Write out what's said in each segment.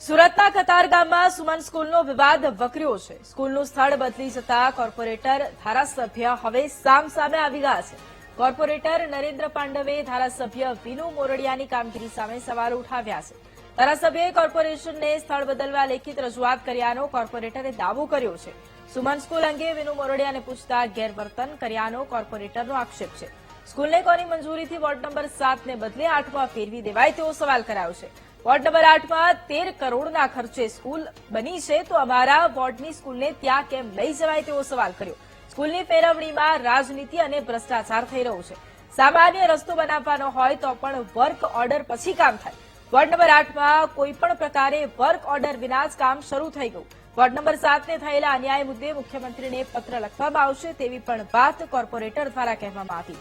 સુરતના કતારગામમાં સુમન સ્કૂલનો વિવાદ વકર્યો છે। સ્કૂલનું સ્થળ બદલી જતા કોર્પોરેટર ધારાસભ્ય હવે સામસામે આવી ગયા છે। કોર્પોરેટર નરેન્દ્ર પાંડવે ધારાસભ્ય વિનુ મોરડિયાની કામગીરી સામે સવાલો ઉઠાવ્યા છે। ધારાસભ્યએ કોર્પોરેશનને સ્થળ બદલવા લેખિત રજૂઆત કર્યાનો કોર્પોરેટરે દાવો કર્યો છે। સુમન સ્કૂલ અંગે વિનુ મોરડિયાને પૂછતા ગેરવર્તન કર્યાનો કોર્પોરેટરનો આક્ષેપ છે। સ્કૂલને કોની મંજૂરીથી વોર્ડ નંબર 7 ને બદલે 8માં ફેરવી દેવાય તેવો સવાલ કરાયો છે। વોર્ડ નંબર 8માં 13 કરોડના ખર્ચે સ્કૂલ બની છે તો અમારા વોર્ડની સ્કૂલને ત્યાં કેમ લઈ જવાય તેવો સવાલ કર્યો। સ્કૂલની ફેરવણીમાં રાજનીતિ અને ભ્રષ્ટાચાર થઈ રહ્યો છે। સામાન્ય રસ્તો બનાવવાનો હોય તો પણ વર્ક ઓર્ડર પછી કામ થાય। વોર્ડ નંબર 8માં કોઈપણ પ્રકારે વર્ક ઓર્ડર વિના જ કામ શરૂ થઈ ગયું। વોર્ડ નંબર 7 ને થયેલા અન્યાય મુદ્દે મુખ્યમંત્રીને પત્ર લખવામાં આવશે તેવી પણ વાત કોર્પોરેટર દ્વારા કહેવામાં આવી।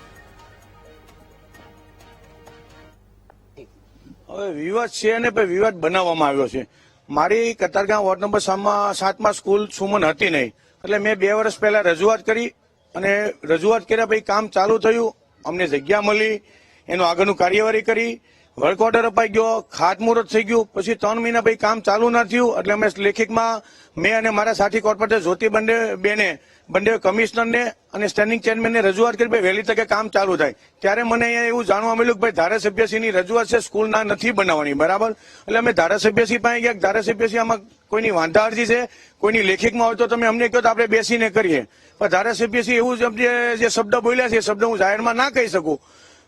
હવે વિવાદ છે અને વિવાદ બનાવવામાં આવ્યો છે। મારી કતારગામ વોર્ડ નંબર 7માં સ્કૂલ સુમન હતી નહીં, એટલે મેં 2 વર્ષ પહેલા રજૂઆત કરી અને રજૂઆત કર્યા પછી કામ ચાલુ થયું, અમને જગ્યા મળી, એનું આગળનું કાર્યવાહી કરી, વર્ક ઓર્ડર અપાઈ ગયો, ખાતમુહૂર્ત થઈ ગયું, પછી 3 મહિના પછી કામ ચાલુ ના થયું એટલે અમે લેખિતમાં મેં અને મારા સાથી કોર્પોરેટર જ્યોતિ બંને કમિશનરને અને સ્ટેન્ડિંગ ચેરમેનને રજૂઆત કરી ભાઈ વહેલી તકે કામ ચાલુ થાય। ત્યારે મને અહીંયા એવું જાણવા મળ્યું કે ભાઈ ધારાસભ્યશ્રીની રજૂઆત છે સ્કૂલ ના નથી બનાવવાની, બરાબર। એટલે અમે ધારાસભ્યશ્રી પાસે ગયા, ધારાસભ્યશ્રી આમાં કોઈની વાંધા અરજી છે, કોઈની લેખિતમાં હોય તો તમે અમને કહો તો આપણે બેસીને કરીએ, પણ ધારાસભ્યશ્રી એવું જે શબ્દ બોલ્યા છે એ શબ્દ હું જાહેરમાં ના કહી શકું,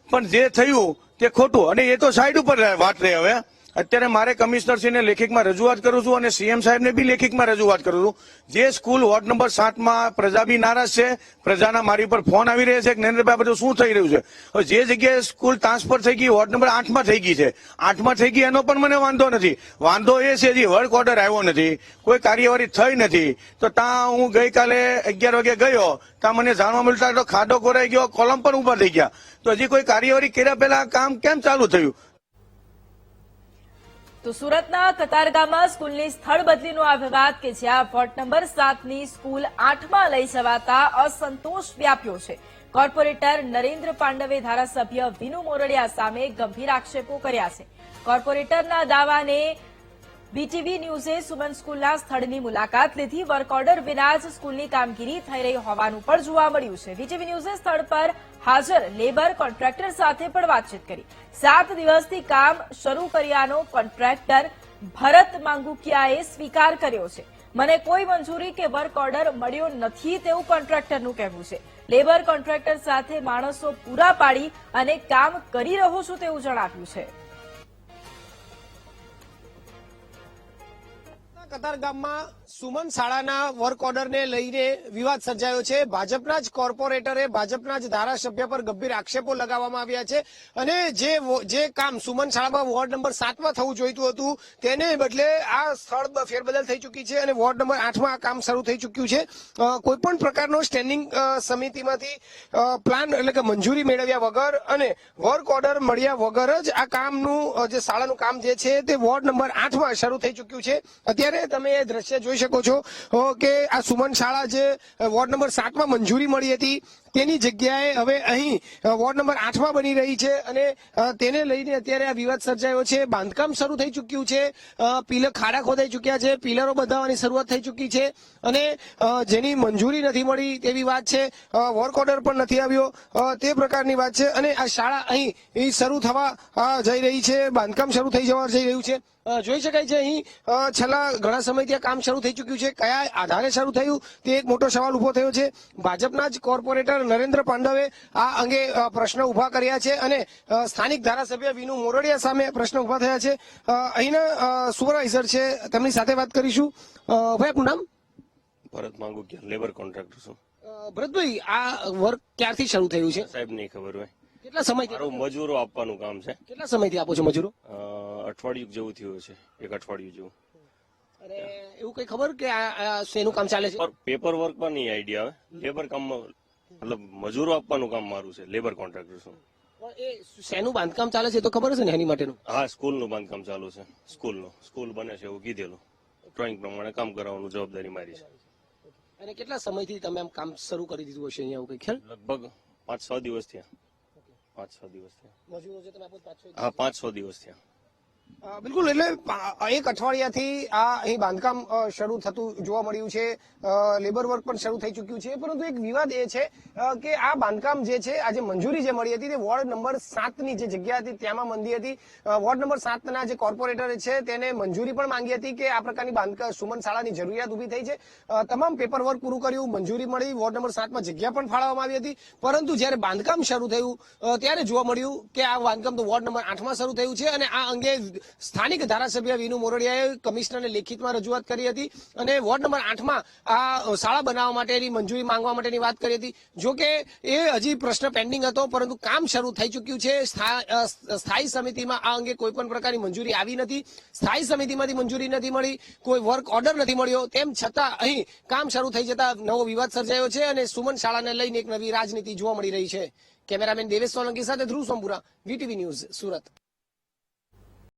પણ જે થયું તે ખોટું અને એ તો સાઈડ ઉપર વાત રહે। હવે અત્યારે મારે કમિશનરશ્રીને લેખિતમાં રજૂઆત કરું છું અને સીએમ સાહેબને બી લેખિતમાં રજૂઆત કરું છું। જે સ્કૂલ વોર્ડ નંબર 7માં પ્રજા બી નારાજ છે, પ્રજાના મારી પર ફોન આવી રહ્યા છે કે નરેન્દ્રભાઈ બધું શું થઈ રહ્યું છે। હવે જે જગ્યાએ સ્કૂલ ટ્રાન્સફર થઈ ગઈ વોર્ડ નંબર 8માં થઈ ગઈ છે, 8માં થઈ ગઈ એનો પણ મને વાંધો નથી। વાંધો એ છે હજી વર્ક ઓર્ડર આવ્યો નથી, કોઈ કાર્યવાહી થઈ નથી। તો ત્યાં હું ગઈકાલે 11 વાગે ગયો, ત્યાં મને જાણવા મળતા તો ખાડો કોરાઈ ગયો, કોલમ પણ ઉભા થઈ ગયા, તો હજી કોઈ કાર્યવાહી કર્યા પહેલા કામ કેમ ચાલુ થયું। તો સુરતના કતારગામમાં સ્કૂલની સ્થળ બદલીનો આ વિવાદ કે જ્યાં વોર્ડ નંબર 7ની સ્કૂલ 8માં લઈ જવાતા અસંતોષ વ્યાપ્યો છે। કોર્પોરેટર નરેન્દ્ર પાંડવે ધારાસભ્ય વિનુ મોરડિયા સામે ગંભીર આક્ષેપો કર્યા છે। કોર્પોરેટરના દાવાને બીટીવી ન્યૂઝે સુમન સ્કૂલના સ્થળની મુલાકાત લીધી। વર્ક ઓર્ડર વિના જ સ્કૂલની કામગીરી થઈ રહી હોવાનું પણ જોવા મળ્યું છે। બીટીવી ન્યૂઝે સ્થળ પર હાજર લેબર કોન્ટ્રાક્ટર સાથે પણ વાતચીત કરી। 7 દિવસથી કામ શરૂ કર્યાનો કોન્ટ્રાક્ટર ભરત માંગુકિયાએ સ્વીકાર કર્યો છે। મને કોઈ મંજૂરી કે વર્ક ઓર્ડર મળ્યો નથી તેવું કોન્ટ્રાક્ટરનું કહેવું છે। લેબર કોન્ટ્રાક્ટર સાથે માણસો પૂરા પાડી અને કામ કરી રહ્યો છું તેવું જણાવ્યું છે। કતારગામમાં સુમન શાળાના વર્ક ઓર્ડરને લઈને વિવાદ સર્જાયો છે। ભાજપના જ કોર્પોરેટરે ભાજપના જ ધારાસભ્ય પર ગંભીર આક્ષેપો લગાવવામાં આવ્યા છે અને જે કામ સુમન શાળામાં વોર્ડ નંબર 7માં થવું જોઈતું હતું તેને બદલે આ સ્થળ ફેરબદલ થઈ ચૂકી છે અને વોર્ડ નંબર 8માં આ કામ શરૂ થઈ ચૂક્યું છે। કોઈપણ પ્રકારનો સ્ટેન્ડિંગ સમિતિમાંથી પ્લાન એટલે કે મંજૂરી મેળવ્યા વગર અને વર્ક ઓર્ડર મળ્યા વગર જ આ કામનું જે શાળાનું કામ જે છે તે વોર્ડ નંબર 8માં શરૂ થઈ ચૂક્યું છે। અત્યારે તમે એ દ્રશ્ય જોઈ શકો છો કે આ સુમન શાળા જે વોર્ડ નંબર 7માં મંજૂરી મળી હતી તેની જગ્યાએ હવે અહીં વોર્ડ નંબર 8માં બની રહી છે અને તેને લઈને અત્યારે આ વિવાદ સર્જાયો છે। બાંધકામ શરૂ થઈ ચૂક્યું છે, ખાડા ખોદાઈ ચૂક્યા છે, પિલરો બંધાવવાની શરૂઆત થઈ ચૂકી છે અને જેની મંજૂરી નથી મળી તેવી વાત છે, વર્ક ઓર્ડર પણ નથી આવ્યો તે પ્રકારની વાત છે અને આ શાળા અહીં શરૂ થવા જઈ રહી છે, બાંધકામ શરૂ થઈ જવા જઈ રહ્યું છે। જોઈ શકાય છે અહીં છેલ્લા ઘણા સમયથી આ કામ શરૂ થઈ ચૂક્યું છે। કયા આધારે શરૂ થયું તે એક મોટો સવાલ ઉભો થયો છે। ભાજપના જ કોર્પોરેટર નરેન્દ્ર પાંડવે આ અંગે પ્રશ્ન ઉભા કર્યા છે અને સ્થાનિક ધારાસભ્ય વિનુ મોરડિયા સામે પ્રશ્ન ઉભા થયા છે। અહીંના સુપરવાઇઝર છે તેમની સાથે વાત કરીશું। ભાઈ આપનું નામ? ભરત માંગુકિયા, લેબર કોન્ટ્રાક્ટર છું। ભરતભાઈ, આ વર્ક ક્યારથી શરૂ થયું છે? સાહેબ નહીં ખબર હોય। કેટલા સમયથી? મારું મજૂરો આપવાનું કામ છે। કેટલા સમયથી આપો છો મજૂરો? અઠવાડિયું જેવું થયું છે, 1 અઠવાડિયું જેવું। અને એવું કઈ ખબર કે આ શેનું કામ ચાલે છે? પેપર વર્ક માં નહીં આઈડિયા આવે, લેબર કામમાં મતલબ મજૂરો આપવાનું કામ મારું છે, લેબર કોન્ટ્રાક્ટર છું। એ શેનું બાંધકામ ચાલે છે તો ખબર હશે ને એની માટેનું? હા, સ્કૂલનું બાંધકામ ચાલુ છે। સ્કૂલ બને છે એવું કીધેલું, ડ્રોઈંગ પ્રમાણે કામ કરાવવાનું જવાબદારી મારી છે। અને કેટલા સમયથી તમે આમ કામ શરૂ કરી દીધું હશે અહીંયા? કઈ ખ્યાલ? લગભગ 5-6 દિવસ થયા। 5-6 દિવસ થયા। મજૂરો જે તમે આપો 5-6 હા, 5-6 દિવસ થયા। બિલકુલ, એટલે એક અઠવાડિયાથી આ અહીં બાંધકામ શરૂ થતું જોવા મળ્યું છે, લેબર વર્ક પણ શરૂ થઈ ચૂક્યું છે, પરંતુ એક વિવાદ એ છે કે આ બાંધકામ જે છે, આજે મંજૂરી જે મળી હતી તે વોર્ડ નંબર 7ની જે જગ્યા હતી ત્યાંમાં મંદી હતી. વોર્ડ નંબર 7ના જે કોર્પોરેટર છે તેને મંજૂરી પણ માંગી હતી કે આ પ્રકારની બાંધકામ સુમન શાળાની જરૂરિયાત ઉભી થઈ છે. તમામ પેપર વર્ક પૂરું કર્યું, મંજૂરી મળી, વોર્ડ નંબર 7માં જગ્યા પણ ફાળવવામાં આવી હતી, પરંતુ જ્યારે બાંધકામ શરૂ થયું ત્યારે જોવા મળ્યું કે આ બાંધકામ તો વોર્ડ નંબર 8માં શરૂ થયું છે. અને આ અંગે સ્થાનિક ધારાસભ્ય વિનુ મોરડિયાએ કમિશનરને લેખિતમાં રજૂઆત કરી હતી અને વોર્ડ નંબર 8માં આ શાળા બનાવવા માટેની મંજૂરી માંગવા માટેની વાત કરી હતી. જોકે એ હજી પ્રશ્ન પેન્ડિંગ હતો, પરંતુ કામ શરૂ થઈ ચૂક્યું છે. સ્થાયી સમિતિમાં આ અંગે કોઈ પણ પ્રકારની મંજૂરી આવી નથી, સ્થાયી સમિતિમાંથી મંજૂરી નથી મળી, કોઈ વર્ક ઓર્ડર નથી મળ્યો, તેમ છતાં અહીં કામ શરૂ થઈ જતા નવો વિવાદ સર્જાયો છે અને સુમન શાળાને લઈને એક નવી રાજનીતિ જોવા મળી રહી છે. કેમેરામેન દેવેશ સોલંકી સાથે ધ્રુવ સોમપુરા, વીટીવી ન્યૂઝ, સુરત.